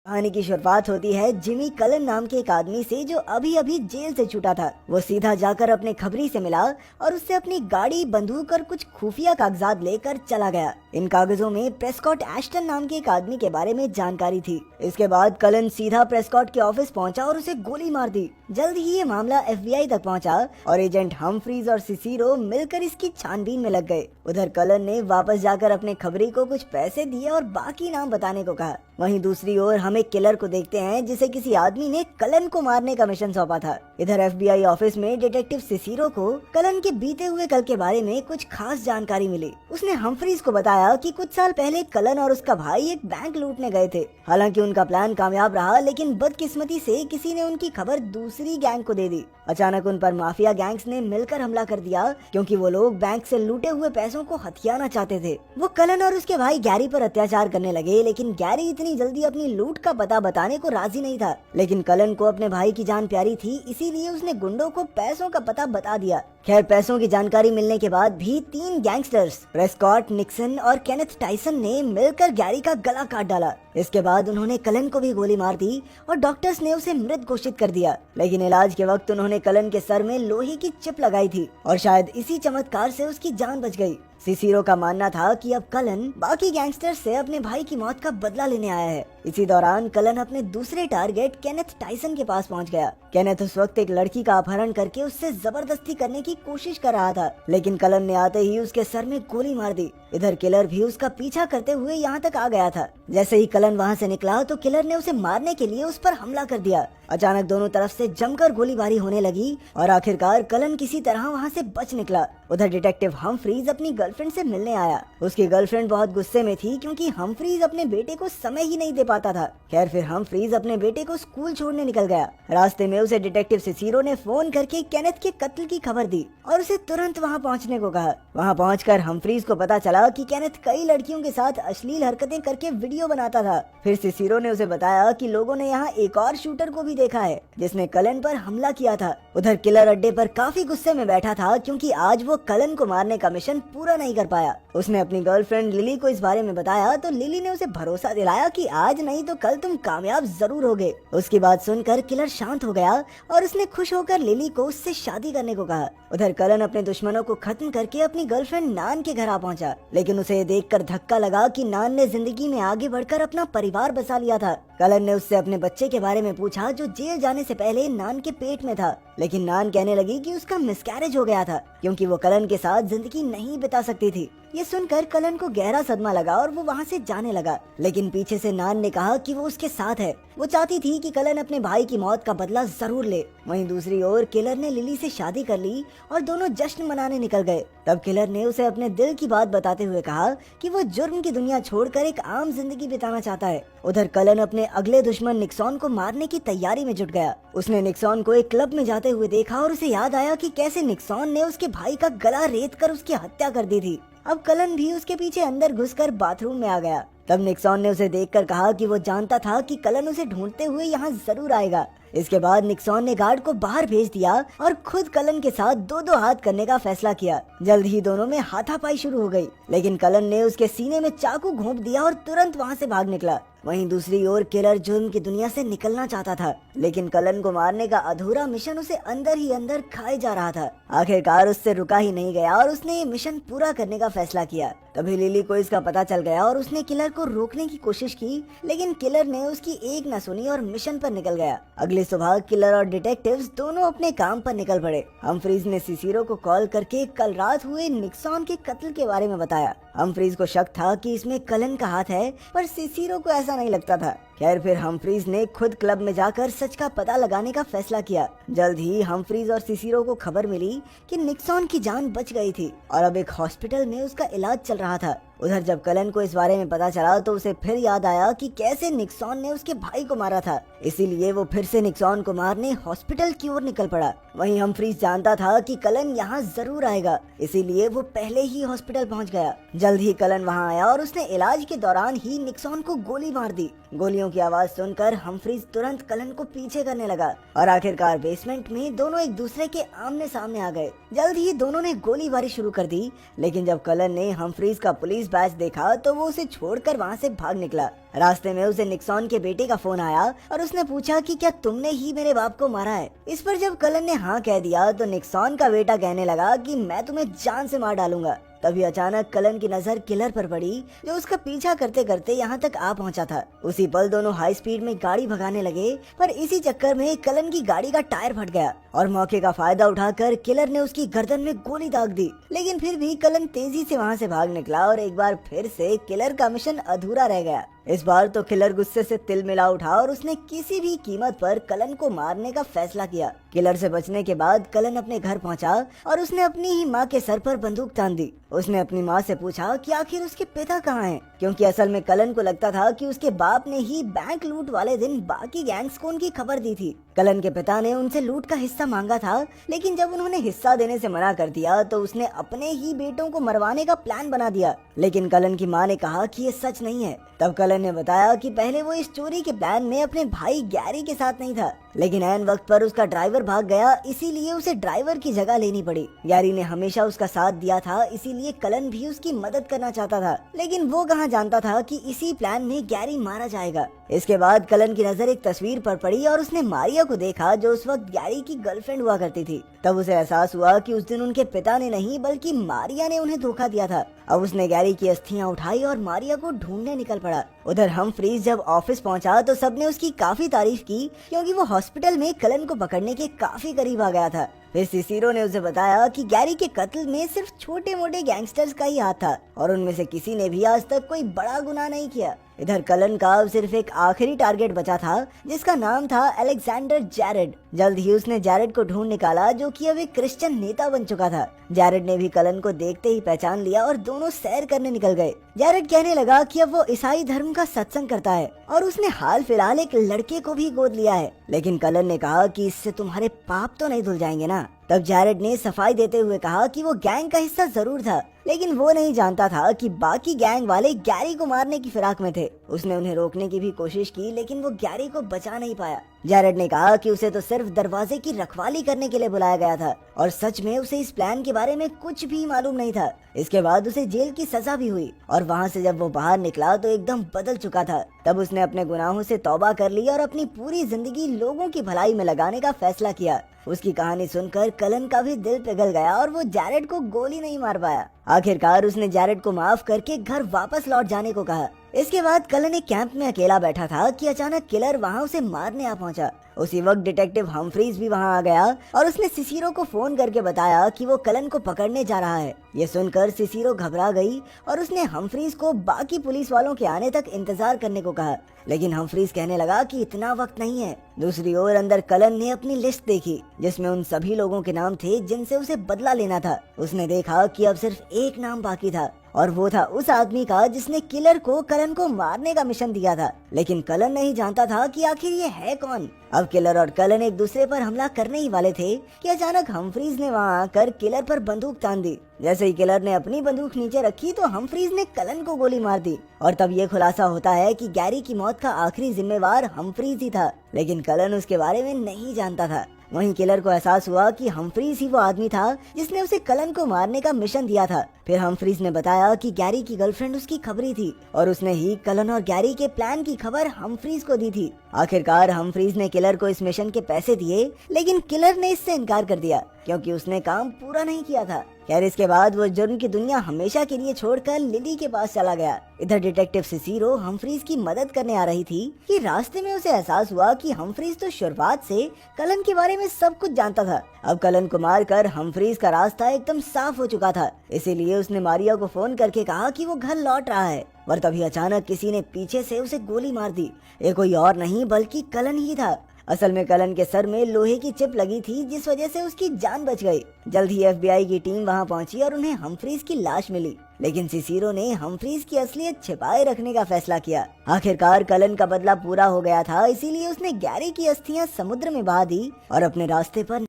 कहानी की शुरुआत होती है जिमी कलन नाम के एक आदमी से जो अभी अभी जेल से छूटा था। वो सीधा जाकर अपने खबरी से मिला और उससे अपनी गाड़ी, बंदूक और कुछ खुफिया कागजात लेकर चला गया। इन कागजों में प्रेस्कॉट एश्टन नाम के एक आदमी के बारे में जानकारी थी। इसके बाद कलन सीधा प्रेस्कॉट के ऑफिस पहुंचा और उसे गोली मार दी। जल्द ही ये मामला FBI तक पहुंचा और एजेंट हम्फ्रीज और सिसिरो मिलकर इसकी छानबीन में लग गए। उधर कलन ने वापस जाकर अपने खबरी को कुछ पैसे दिए और बाकी नाम बताने को कहा। वहीं दूसरी ओर हम एक किलर को देखते हैं जिसे किसी आदमी ने कलन को मारने का मिशन सौंपा था। इधर FBI ऑफिस में डिटेक्टिव सिसिरो को कलन के बीते हुए कल के बारे में कुछ खास जानकारी मिली। उसने हम्फ्रीज को बताया कि कुछ साल पहले कलन और उसका भाई एक बैंक लूटने गए थे। हालांकि उनका प्लान कामयाब रहा, लेकिन बदकिस्मती से किसी ने उनकी खबर दूसरी गैंग को दे दी। अचानक उन पर माफिया गैंग्स ने मिलकर हमला कर दिया क्योंकि वो लोग बैंक से लूटे हुए पैसों को हथियाना चाहते थे। वो कलन और उसके भाई गैरी पर अत्याचार करने लगे, लेकिन गैरी इतनी जल्दी अपनी लूट का पता बताने को राजी नहीं था। लेकिन कलन को अपने भाई की जान प्यारी थी, इसीलिए उसने गुंडों को पैसों का पता बता दिया। खैर, पैसों की जानकारी मिलने के बाद भी 3 गैंगस्टर्स प्रेस्कॉट, निक्सन और केनेथ टाइसन ने मिलकर गैरी का गला काट डाला। इसके बाद उन्होंने कलन को भी गोली मार दी और डॉक्टर्स ने उसे मृत घोषित कर दिया। लेकिन इलाज के वक्त उन्होंने कलन के सर में लोहे की चिप लगाई थी और शायद इसी चमत्कार से उसकी जान बच गई। सिसिरो का मानना था कि अब कलन बाकी गैंगस्टर्स से अपने भाई की मौत का बदला लेने आया है। इसी दौरान कलन अपने दूसरे टारगेट केनेथ टाइसन के पास पहुंच गया। केनेथ उस वक्त एक लड़की का अपहरण करके उससे जबरदस्ती करने की कोशिश कर रहा था, लेकिन कलन ने आते ही उसके सर में गोली मार दी। इधर किलर भी उसका पीछा करते हुए यहाँ तक आ गया था। जैसे ही कलन वहाँ से निकला तो किलर ने उसे मारने के लिए उस पर हमला कर दिया। अचानक दोनों तरफ से जमकर गोलीबारी होने लगी और आखिरकार कलन किसी तरह वहाँ से बच निकला। उधर डिटेक्टिव हम्फ्रीज अपनी गर्लफ्रेंड से मिलने आया। उसकी गर्लफ्रेंड बहुत गुस्से में थी क्योंकि हम्फ्रीज अपने बेटे को समय ही नहीं दे पाता था। खैर, फिर हम्फ्रीज अपने बेटे को स्कूल छोड़ने निकल गया। रास्ते में उसे डिटेक्टिव सिसिरो ने फोन करके केनेथ के कत्ल की खबर दी और उसे तुरंत वहाँ पहुँचने को कहा। वहाँ पहुँचकर हम्फ्रीज को पता चला कि केनेथ कई लड़कियों के साथ अश्लील हरकतें करके वीडियो बनाता था। फिर सिसिरो ने उसे बताया कि लोगों ने यहाँ एक और शूटर को भी देखा है जिसने कलन पर हमला किया था। उधर किलर अड्डे पर काफी गुस्से में बैठा था क्योंकि आज वो कलन को मारने का मिशन पूरा नहीं कर पाया। उसने अपनी गर्लफ्रेंड लिली को इस बारे में बताया तो लिली ने उसे भरोसा दिलाया कि आज नहीं तो कल तुम कामयाब जरूर होगे। उसकी बात सुनकर किलर शांत हो गया और उसने खुश होकर लिली को उससे शादी करने को कहा। उधर कलन अपने दुश्मनों को खत्म करके अपनी गर्लफ्रेंड नान के घर आ पहुंचा, लेकिन उसे देखकर धक्का लगा कि नान ने जिंदगी में आगे बढ़कर अपना परिवार बसा लिया था। कलन ने उससे अपने बच्चे के बारे में पूछा जो जेल जाने से पहले नान के पेट में था, लेकिन नान कहने लगी कि उसका मिसकैरेज हो गया था क्योंकि वो कलन के साथ जिंदगी नहीं बिता सकती थी। ये सुनकर कलन को गहरा सदमा लगा और वो वहाँ से जाने लगा, लेकिन पीछे से नान ने कहा कि वो उसके साथ है। वो चाहती थी कि कलन अपने भाई की मौत का बदला जरूर ले। वहीं दूसरी ओर किलर ने लिली से शादी कर ली और दोनों जश्न मनाने निकल गए। तब किलर ने उसे अपने दिल की बात बताते हुए कहा कि वो जुर्म की दुनिया छोड़कर एक आम जिंदगी बिताना चाहता है। उधर कलन अपने अगले दुश्मन निक्सॉन को मारने की तैयारी में जुट गया। उसने निक्सॉन को एक क्लब में जाते हुए देखा और उसे याद आया कि कैसे निक्सॉन ने उसके भाई का गला रेत कर उसकी हत्या कर दी थी। अब कलन भी उसके पीछे अंदर घुसकर बाथरूम में आ गया। तब निक्सॉन ने उसे देखकर कहा कि वो जानता था कि कलन उसे ढूंढते हुए यहाँ जरूर आएगा। इसके बाद निक्सॉन ने गार्ड को बाहर भेज दिया और खुद कलन के साथ 2-2 हाथ करने का फैसला किया। जल्द ही दोनों में हाथापाई शुरू हो गई, लेकिन कलन ने उसके सीने में चाकू घोंप दिया और तुरंत वहाँ से भाग निकला। वहीं दूसरी ओर किलर जुर्म की दुनिया से निकलना चाहता था, लेकिन कलन को मारने का अधूरा मिशन उसे अंदर ही अंदर खाए जा रहा था। आखिरकार उससे रुका ही नहीं गया और उसने ये मिशन पूरा करने का फैसला किया। तभी लिली को इसका पता चल गया और उसने किलर को रोकने की कोशिश की, लेकिन किलर ने उसकी एक न सुनी और मिशन पर निकल गया। अगली सुबह किलर और डिटेक्टिव्स दोनों अपने काम पर निकल पड़े। हम्फ्रीज ने सिसिरो को कॉल करके कल रात हुए निक्सॉन के कत्ल के बारे में बताया। हम्फ्रीज को शक था कि इसमें कलन का हाथ है, पर सिसिरो को ऐसा नहीं लगता था। खैर, फिर हम्फ्रीज ने खुद क्लब में जाकर सच का पता लगाने का फैसला किया। जल्द ही हम्फ्रीज और सिसिरो को खबर मिली कि निक्सॉन की जान बच गई थी और अब एक हॉस्पिटल में उसका इलाज चल रहा था। उधर जब कलन को इस बारे में पता चला तो उसे फिर याद आया कि कैसे निक्सॉन ने उसके भाई को मारा था, इसीलिए वो फिर से निक्सॉन को मारने हॉस्पिटल की ओर निकल पड़ा। वहीं हम्फ्रीज जानता था कि कलन यहाँ जरूर आएगा, इसीलिए वो पहले ही हॉस्पिटल पहुँच गया। जल्द ही कलन वहाँ आया और उसने इलाज के दौरान ही निक्सॉन को गोली मार दी। गोलियों की आवाज सुनकर हम्फ्रीज तुरंत कलन को पीछे करने लगा और आखिरकार बेसमेंट में दोनों एक दूसरे के आमने सामने आ गए। जल्द ही दोनों ने गोलीबारी शुरू कर दी, लेकिन जब कलन ने हम्फ्रीज का पुलिस पुलिस बैच देखा तो वो उसे छोड़कर वहाँ से भाग निकला। रास्ते में उसे निक्सॉन के बेटे का फोन आया और उसने पूछा कि क्या तुमने ही मेरे बाप को मारा है। इस पर जब कलन ने हाँ कह दिया तो निक्सॉन का बेटा कहने लगा कि मैं तुम्हें जान से मार डालूंगा। तभी अचानक कलन की नजर किलर पर पड़ी जो उसका पीछा करते करते यहाँ तक आ पहुँचा था। उसी पल दोनों हाई स्पीड में गाड़ी भगाने लगे, पर इसी चक्कर में कलन की गाड़ी का टायर फट गया और मौके का फायदा उठाकर किलर ने उसकी गर्दन में गोली दाग दी। लेकिन फिर भी कलन तेजी से वहाँ से भाग निकला और एक बार फिर से किलर का मिशन अधूरा रह गया। इस बार तो किलर गुस्से से तिल मिला उठा और उसने किसी भी कीमत पर कलन को मारने का फैसला किया। किलर से बचने के बाद कलन अपने घर पहुंचा और उसने अपनी ही माँ के सर पर बंदूक तान दी। उसने अपनी माँ से पूछा कि आखिर उसके पिता कहाँ हैं, क्योंकि असल में कलन को लगता था कि उसके बाप ने ही बैंक लूट वाले दिन बाकी गैंग्स को उनकी खबर दी थी। कलन के पिता ने उनसे लूट का हिस्सा मांगा था, लेकिन जब उन्होंने हिस्सा देने से मना कर दिया तो उसने अपने ही बेटों को मरवाने का प्लान बना दिया। लेकिन कलन की माँ ने कहा कि ये सच नहीं है। तब कलन ने बताया कि पहले वो इस चोरी के प्लान में अपने भाई गैरी के साथ नहीं था, लेकिन ऐन वक्त पर उसका ड्राइवर भाग गया, इसीलिए उसे ड्राइवर की जगह लेनी पड़ी। गैरी ने हमेशा उसका साथ दिया था, इसीलिए कलन भी उसकी मदद करना चाहता था, लेकिन वो कहाँ जानता था कि इसी प्लान में गैरी मारा जाएगा। इसके बाद कलन की नजर एक तस्वीर पर पड़ी और उसने मारिया को देखा जो उस वक्त गैरी की गर्लफ्रेंड हुआ करती थी। तब उसे एहसास हुआ कि उस दिन उनके पिता ने नहीं बल्कि मारिया ने उन्हें धोखा दिया था। अब उसने गैरी की अस्थियां उठाई और मारिया को ढूंढने निकल पड़ा। उधर हमफ्रीज जब ऑफिस पहुंचा तो सबने उसकी काफी तारीफ की, क्योंकि वो हॉस्पिटल में कलन को पकड़ने के काफी करीब आ गया था। फिर सिसिरो ने उसे बताया कि गैरी के कत्ल में सिर्फ छोटे मोटे गैंगस्टर्स का ही हाथ था और उनमें से किसी ने भी आज तक कोई बड़ा गुनाह नहीं किया। इधर कलन का अब सिर्फ एक आखिरी टारगेट बचा था जिसका नाम था अलेक्जेंडर जैरेड। जल्द ही उसने जैरेड को ढूंढ निकाला जो कि अब एक क्रिश्चियन नेता बन चुका था। जैरेड ने भी कलन को देखते ही पहचान लिया और दोनों सैर करने निकल गए। जैरेड कहने लगा कि अब वो ईसाई धर्म का सत्संग करता है और उसने हाल फिलहाल एक लड़के को भी गोद लिया है, लेकिन कलन ने कहा कि इससे तुम्हारे पाप तो नहीं धुल जाएंगे ना। तब जैरेड ने सफाई देते हुए कहा कि वो गैंग का हिस्सा जरूर था, लेकिन वो नहीं जानता था कि बाकी गैंग वाले गैरी को मारने की फिराक में थे। उसने उन्हें रोकने की भी कोशिश की, लेकिन वो गैरी को बचा नहीं पाया। जैरेड ने कहा कि उसे तो सिर्फ दरवाजे की रखवाली करने के लिए बुलाया गया था और सच में उसे इस प्लान के बारे में कुछ भी मालूम नहीं था। इसके बाद उसे जेल की सजा भी हुई और वहाँ से जब वो बाहर निकला तो एकदम बदल चुका था। तब उसने अपने गुनाहों से तौबा कर ली और अपनी पूरी जिंदगी लोगों की भलाई में लगाने का फैसला किया। उसकी कहानी सुनकर कलन का भी दिल पिघल गया और वो जैरेड को गोली नहीं मार पाया। आखिरकार उसने जैरेड को माफ करके घर वापस लौट जाने को कहा। इसके बाद कलन एक कैंप में अकेला बैठा था कि अचानक किलर वहाँ उसे मारने आ पहुंचा। उसी वक्त डिटेक्टिव हमफ्रीज भी वहाँ आ गया और उसने सिसिरो को फोन करके बताया कि वो कलन को पकड़ने जा रहा है। ये सुनकर सिसिरो घबरा गई और उसने हमफ्रीज को बाकी पुलिस वालों के आने तक इंतजार करने को कहा, लेकिन हमफ्रीज कहने लगा कि इतना वक्त नहीं है। दूसरी ओर अंदर कलन ने अपनी लिस्ट देखी जिसमें उन सभी लोगों के नाम थे जिनसे उसे बदला लेना था। उसने देखा कि अब सिर्फ एक नाम बाकी था और वो था उस आदमी का जिसने किलर को कलन को मारने का मिशन दिया था, लेकिन कलन नहीं जानता था कि आखिर ये है कौन। अब किलर और कलन एक दूसरे पर हमला करने ही वाले थे कि अचानक हमफ्रीज ने वहाँ आकर किलर पर बंदूक तान दी। जैसे ही किलर ने अपनी बंदूक नीचे रखी तो हमफ्रीज ने कलन को गोली मार दी और तब ये खुलासा होता है कि गैरी की मौत का आखिरी जिम्मेवार हमफ्रीज ही था, लेकिन कलन उसके बारे में नहीं जानता था। वहीं किलर को एहसास हुआ कि हमफ्रीज ही वो आदमी था जिसने उसे कलन को मारने का मिशन दिया था। फिर हमफ्रीज ने बताया कि गैरी की गर्लफ्रेंड उसकी खबरी थी और उसने ही कलन और गैरी के प्लान की खबर हमफ्रीज को दी थी। आखिरकार हमफ्रीज ने किलर को इस मिशन के पैसे दिए, लेकिन किलर ने इससे इनकार कर दिया क्योंकि उसने काम पूरा नहीं किया था। खैर इसके बाद वो जुर्म की दुनिया हमेशा के लिए छोड़कर लिली के पास चला गया। इधर डिटेक्टिव सिसिरो हमफ्रीज की मदद करने आ रही थी कि रास्ते में उसे एहसास हुआ कि हमफ्रीज तो शुरुआत से कलन के बारे में सब कुछ जानता था। अब कलन को मारकर हमफ्रीज का रास्ता एकदम साफ हो चुका था, इसीलिए उसने मारिया को फोन करके कहा कि वो घर लौट रहा है। और तभी अचानक किसी ने पीछे से उसे गोली मार दी। ये कोई और नहीं बल्कि कलन ही था। असल में कलन के सर में लोहे की चिप लगी थी जिस वजह से उसकी जान बच गई। जल्द ही FBI की टीम वहां पहुंची और उन्हें हमफ्रीज की लाश मिली, लेकिन सिसिरो ने हमफ्रीज की असलियत छिपाए रखने का फैसला किया। आखिरकार कलन का बदला पूरा हो गया था, इसीलिए उसने गैरी की अस्थियां समुद्र में बहा दी और अपने रास्ते पर